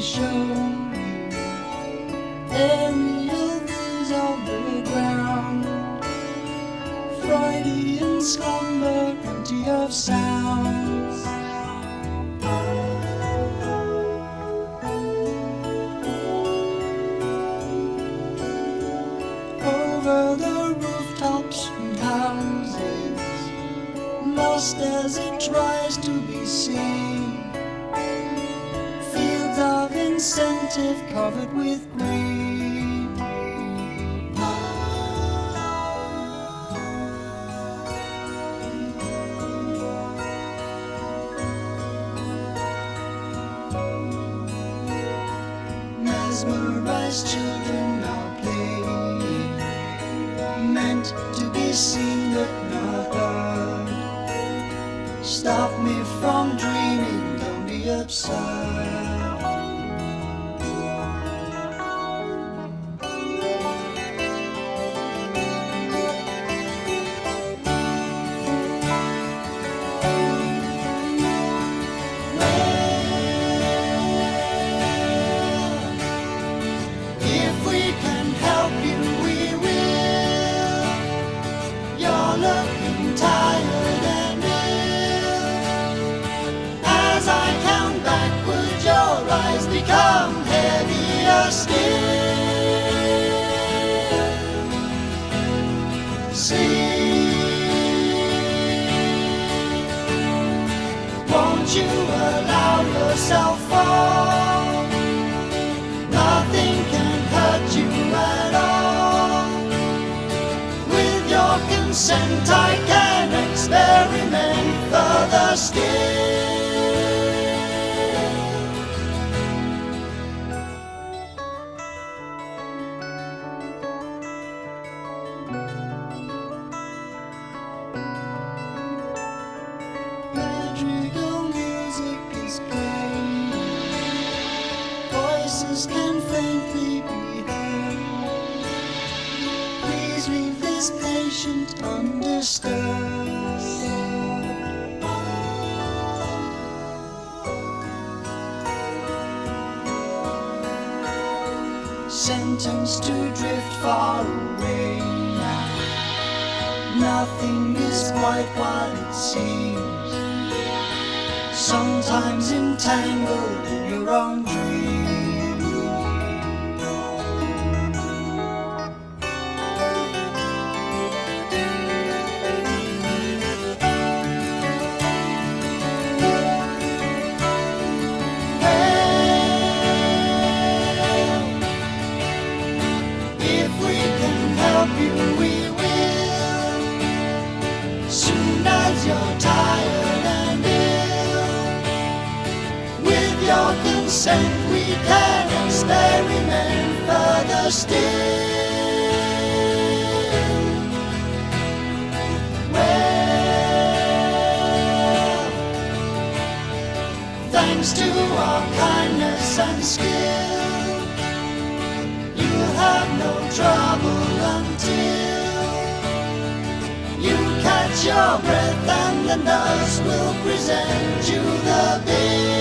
show you aerial views of the ground. Freudian slumber, empty of sounds. Over the rooftops and houses, lost as it tries to be seen. Fields of incentive covered with green. Mesmerized children are playing, meant to be seen but not heard. Stop me from dreaming, don't be absurd. If we can help you, we will. You're looking tired and ill. As I count backward, your eyes become heavier still. Sleep. Won't you allow yourself fall? Nothing can hurt you at all. With your consent, I can experiment further still. Madrigal music is playing. Voices can faintly be heard. Please leave this patient undisturbed. Sentenced to drift far away now. Nothing is quite what it seems. Sometimes entangled in your own dreams. If we can help you, we will. Soon as you're tired and ill, with your consent, we can experiment further still. Well, thanks to our kindness and skill, you'll have no trouble until you catch your breath and the nurse will present you the bill.